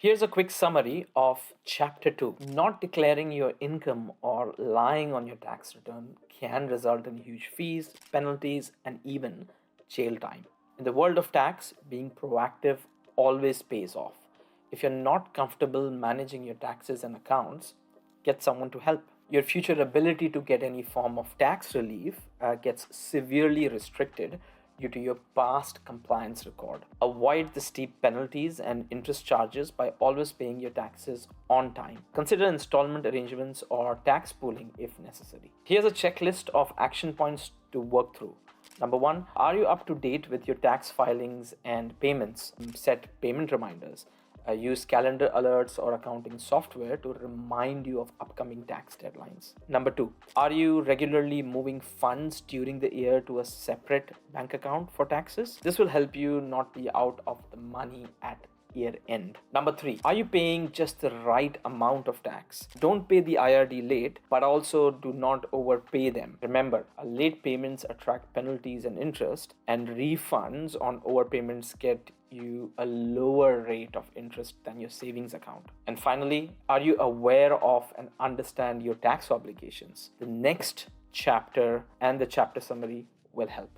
Here's a quick summary of Chapter 2. Not declaring your income or lying on your tax return can result in huge fees, penalties, and even jail time. In the world of tax, being proactive always pays off. If you're not comfortable managing your taxes and accounts, get someone to help. Your future ability to get any form of tax relief gets severely restricted due to your past compliance record. Avoid the steep penalties and interest charges by always paying your taxes on time. Consider installment arrangements or tax pooling if necessary. Here's a checklist of action points to work through. Number 1, are you up to date with your tax filings and payments? Set payment reminders. Use calendar alerts or accounting software to remind you of upcoming tax deadlines. Number 2, are you regularly moving funds during the year to a separate bank account for taxes? This will help you not be out of the money at year end. Number 3, are you paying just the right amount of tax? Don't pay the IRD late, but also do not overpay them. Remember, late payments attract penalties and interest, and refunds on overpayments get you a lower rate of interest than your savings account. And finally, are you aware of and understand your tax obligations? The next chapter and the chapter summary will help.